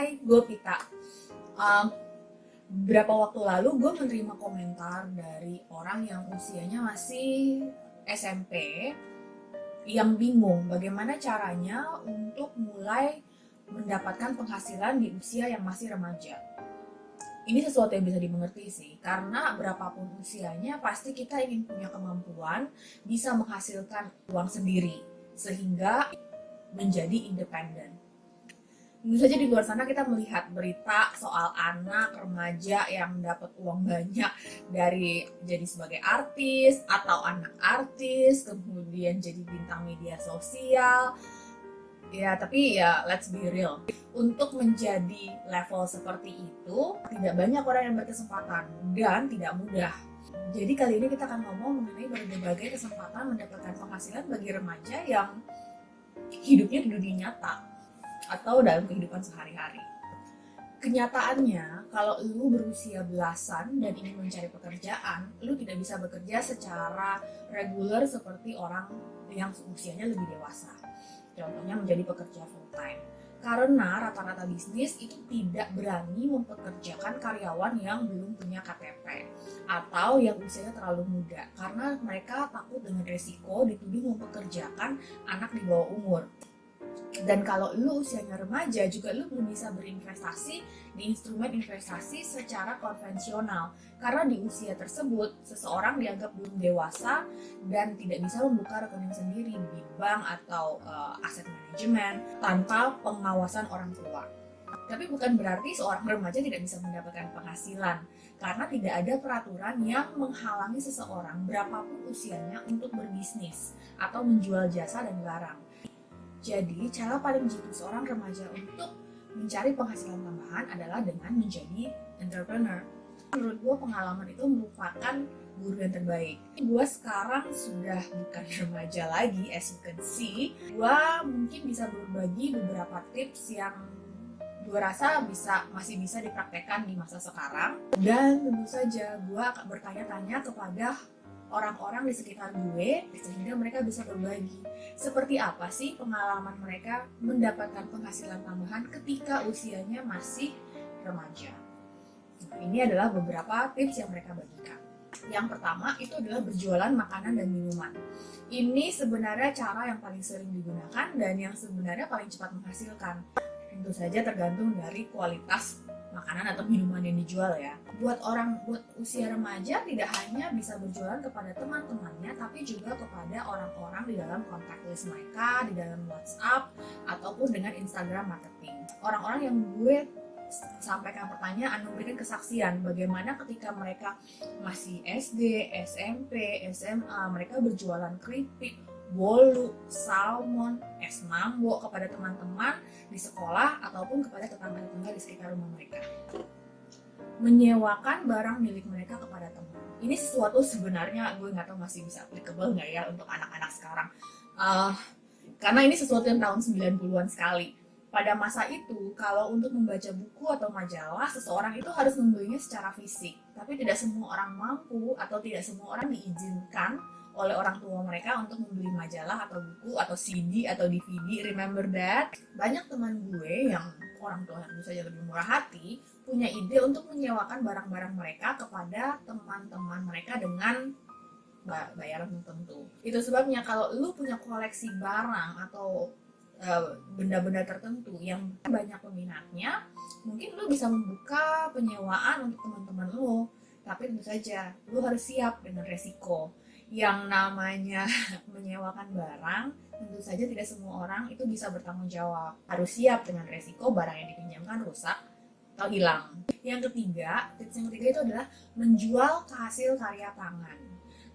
Hai, gue Pita. Beberapa waktu lalu gue menerima komentar dari orang yang usianya masih SMP yang bingung bagaimana caranya untuk mulai mendapatkan penghasilan di usia yang masih remaja. Ini sesuatu yang bisa dimengerti sih, karena berapapun usianya pasti kita ingin punya kemampuan bisa menghasilkan uang sendiri sehingga menjadi independen. Tentu saja di luar sana kita melihat berita soal anak remaja yang dapat uang banyak dari jadi sebagai artis atau anak artis, kemudian jadi bintang media sosial. Ya, tapi ya let's be real. Untuk menjadi level seperti itu, tidak banyak orang yang berkesempatan dan tidak mudah. Jadi kali ini kita akan ngomong mengenai berbagai kesempatan mendapatkan penghasilan bagi remaja yang hidupnya di dunia nyata atau dalam kehidupan sehari-hari. Kenyataannya, kalau lu berusia belasan dan ingin mencari pekerjaan, lu tidak bisa bekerja secara reguler seperti orang yang usianya lebih dewasa. Contohnya menjadi pekerja full time. Karena rata-rata bisnis itu tidak berani mempekerjakan karyawan yang belum punya KTP atau yang usianya terlalu muda, karena mereka takut dengan resiko dituduh mempekerjakan anak di bawah umur. Dan kalau lu usianya remaja juga lu belum bisa berinvestasi di instrumen investasi secara konvensional, karena di usia tersebut seseorang dianggap belum dewasa dan tidak bisa membuka rekening sendiri di bank atau aset manajemen tanpa pengawasan orang tua. Tapi bukan berarti seorang remaja tidak bisa mendapatkan penghasilan, karena tidak ada peraturan yang menghalangi seseorang berapapun usianya untuk berbisnis atau menjual jasa dan barang. Jadi, cara paling jitu seorang remaja untuk mencari penghasilan tambahan adalah dengan menjadi entrepreneur. Menurut gue, pengalaman itu merupakan guru yang terbaik. Gue sekarang sudah bukan remaja lagi, as you can see. Gue mungkin bisa berbagi beberapa tips yang gue rasa masih bisa dipraktekkan di masa sekarang. Dan tentu saja gue akan bertanya-tanya kepada orang-orang di sekitar gue sehingga mereka bisa berbagi seperti apa sih pengalaman mereka mendapatkan penghasilan tambahan ketika usianya masih remaja. Nah, ini adalah beberapa tips yang mereka bagikan. Yang pertama itu adalah berjualan makanan dan minuman. Ini sebenarnya cara yang paling sering digunakan dan yang sebenarnya paling cepat menghasilkan. Tentu saja tergantung dari kualitas makanan atau minuman yang dijual ya. Buat usia remaja tidak hanya bisa berjualan kepada teman-temannya, tapi juga kepada orang-orang di dalam kontak list mereka, di dalam WhatsApp, ataupun dengan Instagram marketing. Orang-orang yang gue sampaikan pertanyaan memberikan kesaksian bagaimana ketika mereka masih SD, SMP, SMA, mereka berjualan keripik, bolu, salmon, es mambo kepada teman-teman di sekolah ataupun kepada tetangga-tetangga di sekitar rumah mereka. Menyewakan barang milik mereka kepada teman. Ini sesuatu sebenarnya gue nggak tahu masih bisa applicable nggak ya untuk anak-anak sekarang. Karena ini sesuatu yang tahun 90-an sekali. Pada masa itu, kalau untuk membaca buku atau majalah, seseorang itu harus membelinya secara fisik. Tapi tidak semua orang mampu atau tidak semua orang diizinkan oleh orang tua mereka untuk membeli majalah atau buku atau CD atau DVD. Remember that? Banyak teman gue yang orang tua tentu saja lebih murah hati punya ide untuk menyewakan barang-barang mereka kepada teman-teman mereka dengan bayaran tertentu. Itu sebabnya kalau lu punya koleksi barang atau benda-benda tertentu yang banyak peminatnya, mungkin lu bisa membuka penyewaan untuk teman-teman lu. Tapi tentu saja lu harus siap dengan resiko. Yang namanya menyewakan barang, tentu saja tidak semua orang itu bisa bertanggung jawab. Harus siap dengan resiko barang yang dipinjamkan rusak atau hilang. Yang ketiga, tips yang ketiga itu adalah menjual hasil karya tangan.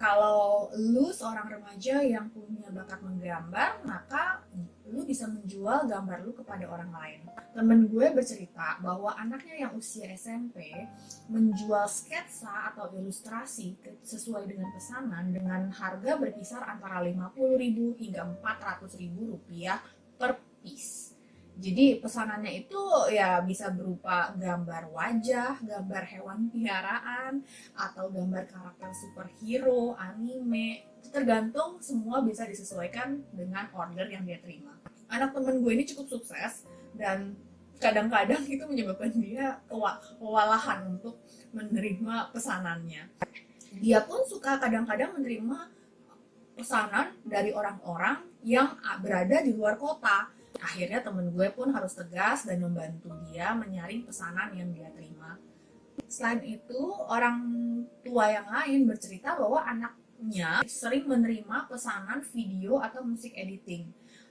Kalau lu seorang remaja yang punya bakat menggambar, maka lu bisa menjual gambar lu kepada orang lain. Temen gue bercerita bahwa anaknya yang usia SMP menjual sketsa atau ilustrasi sesuai dengan pesanan dengan harga berkisar antara 50.000 hingga 400.000 rupiah per piece. Jadi pesanannya itu ya bisa berupa gambar wajah, gambar hewan peliharaan, atau gambar karakter superhero, anime. Tergantung, semua bisa disesuaikan dengan order yang dia terima. Anak temen gue ini cukup sukses dan kadang-kadang itu menyebabkan dia kewalahan untuk menerima pesanannya. Dia pun suka kadang-kadang menerima pesanan dari orang-orang yang berada di luar kota. Akhirnya temen gue pun harus tegas dan membantu dia menyaring pesanan yang dia terima. Selain itu, orang tua yang lain bercerita bahwa anaknya sering menerima pesanan video atau musik editing.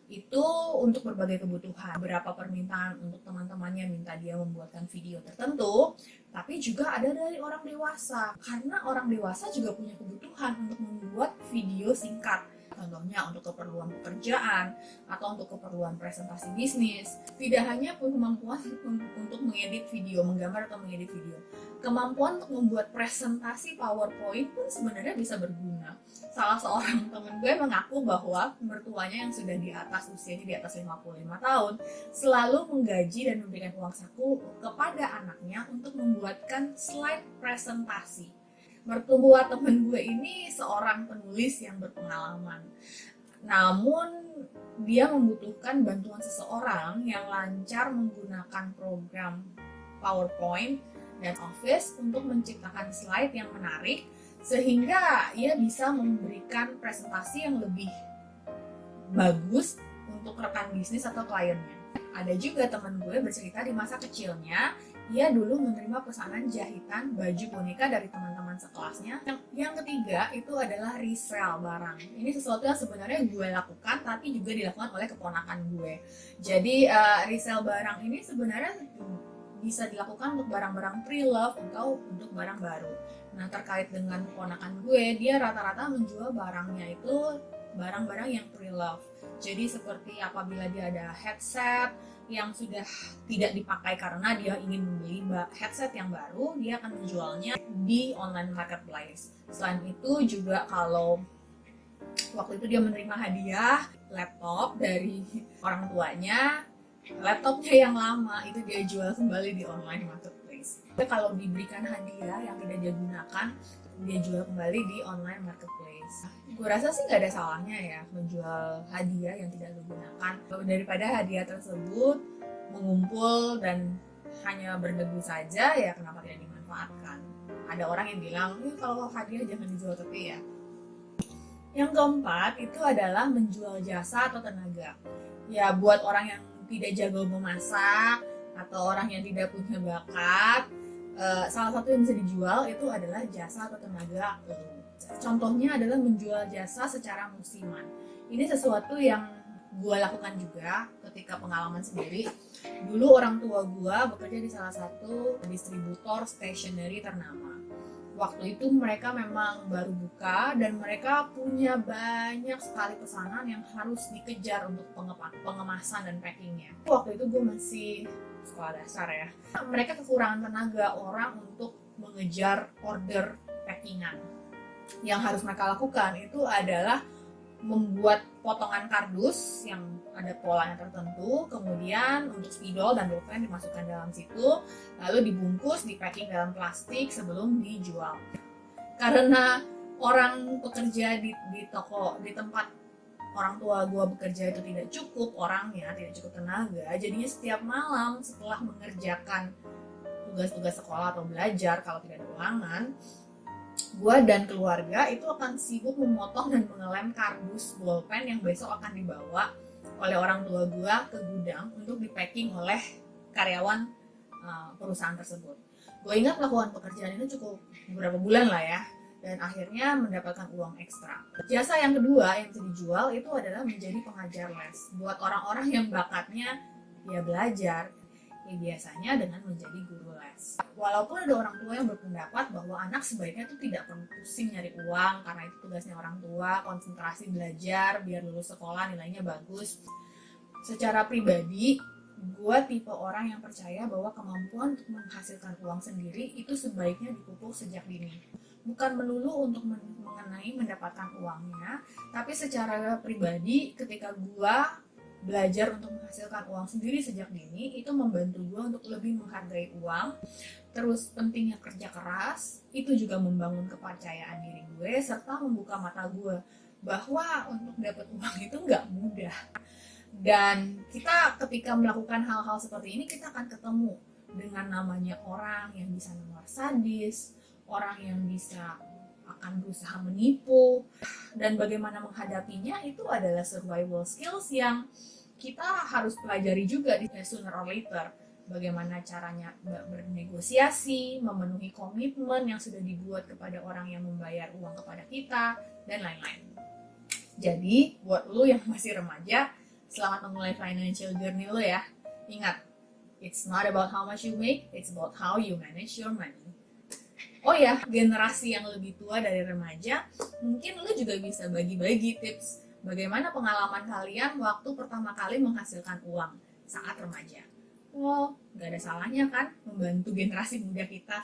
Itu untuk berbagai kebutuhan. Beberapa permintaan untuk teman-temannya minta dia membuatkan video tertentu, tapi juga ada dari orang dewasa. Karena orang dewasa juga punya kebutuhan untuk membuat video singkat. Contohnya untuk keperluan pekerjaan atau untuk keperluan presentasi bisnis. Tidak hanya kemampuan untuk mengedit video, menggambar atau mengedit video. Kemampuan untuk membuat presentasi PowerPoint pun sebenarnya bisa berguna. Salah seorang temen gue mengaku bahwa mertuanya yang sudah di atas usianya di atas 55 tahun selalu menggaji dan memberikan uang saku kepada anaknya untuk membuatkan slide presentasi. Mertua temen gue ini seorang penulis yang berpengalaman. Namun dia membutuhkan bantuan seseorang yang lancar menggunakan program PowerPoint dan Office untuk menciptakan slide yang menarik sehingga ia bisa memberikan presentasi yang lebih bagus untuk rekan bisnis atau kliennya. Ada juga teman gue bercerita di masa kecilnya, ia dulu menerima pesanan jahitan baju boneka dari teman-teman sekelasnya. Yang ketiga itu adalah resell barang. Ini sesuatu yang sebenarnya gue lakukan tapi juga dilakukan oleh keponakan gue. Jadi resell barang ini sebenarnya bisa dilakukan untuk barang-barang pre-love atau untuk barang baru. Nah, terkait dengan keponakan gue, dia rata-rata menjual barangnya itu barang-barang yang pre-love. Jadi seperti apabila dia ada headset yang sudah tidak dipakai karena dia ingin membeli headset yang baru, dia akan menjualnya di online marketplace. Selain itu juga kalau waktu itu dia menerima hadiah laptop dari orang tuanya, laptopnya yang lama itu dia jual kembali di online marketplace. Tapi kalau diberikan hadiah yang tidak dia gunakan, dia jual kembali di online marketplace. Gue rasa sih nggak ada salahnya ya menjual hadiah yang tidak digunakan, daripada hadiah tersebut mengumpul dan hanya berdebu saja, ya kenapa tidak dimanfaatkan. Ada orang yang bilang, kalau hadiah jangan dijual tepi ya. Yang keempat itu adalah menjual jasa atau tenaga. Ya buat orang yang tidak jago memasak atau orang yang tidak punya bakat, salah satu yang bisa dijual itu adalah jasa atau tenaga. Contohnya adalah menjual jasa secara musiman. Ini sesuatu yang gue lakukan juga ketika pengalaman sendiri. Dulu orang tua gue bekerja di salah satu distributor stationery ternama. Waktu itu mereka memang baru buka dan mereka punya banyak sekali pesanan yang harus dikejar untuk pengemasan dan packingnya. Waktu itu gue masih sekolah dasar ya. Mereka kekurangan tenaga orang untuk mengejar order packingan. Yang harus mereka lakukan itu adalah membuat potongan kardus yang ada polanya tertentu, kemudian untuk spidol dan pulpen dimasukkan dalam situ, lalu dibungkus, dipacking dalam plastik sebelum dijual. Karena orang pekerja di toko, di tempat orang tua gue bekerja itu tidak cukup orangnya, tidak cukup tenaga, jadinya setiap malam setelah mengerjakan tugas-tugas sekolah atau belajar kalau tidak ada ulangan, gue dan keluarga itu akan sibuk memotong dan mengelem kardus bolpen yang besok akan dibawa oleh orang tua gue ke gudang untuk dipacking oleh karyawan perusahaan tersebut. Gue ingat melakukan pekerjaan itu cukup beberapa bulan lah ya, dan akhirnya mendapatkan uang ekstra. Jasa yang kedua yang bisa dijual itu adalah menjadi pengajar les. Buat orang-orang yang bakatnya ya belajar, ya biasanya dengan menjadi guru les. Walaupun ada orang tua yang berpendapat bahwa anak sebaiknya tuh tidak perlu pusing nyari uang karena itu tugasnya orang tua, konsentrasi belajar biar lulus sekolah nilainya bagus. Secara pribadi, gue tipe orang yang percaya bahwa kemampuan untuk menghasilkan uang sendiri itu sebaiknya dipupuk sejak dini. Bukan melulu untuk mengenai mendapatkan uangnya, tapi secara pribadi ketika gue belajar untuk menghasilkan uang sendiri sejak dini, itu membantu gue untuk lebih menghargai uang. Terus pentingnya kerja keras, itu juga membangun kepercayaan diri gue serta membuka mata gue bahwa untuk dapat uang itu nggak mudah. Dan kita ketika melakukan hal-hal seperti ini, kita akan ketemu dengan namanya orang yang bisa nomor sadis, orang yang bisa akan berusaha menipu, dan bagaimana menghadapinya itu adalah survival skills yang kita harus pelajari juga di sooner or later. Bagaimana caranya bernegosiasi, memenuhi komitmen yang sudah dibuat kepada orang yang membayar uang kepada kita, dan lain-lain. Jadi, buat lo yang masih remaja, selamat memulai financial journey lo ya. Ingat, it's not about how much you make, it's about how you manage your money. Oh ya, generasi yang lebih tua dari remaja, mungkin lo juga bisa bagi-bagi tips bagaimana pengalaman kalian waktu pertama kali menghasilkan uang saat remaja. Oh, gak ada salahnya kan membantu generasi muda kita.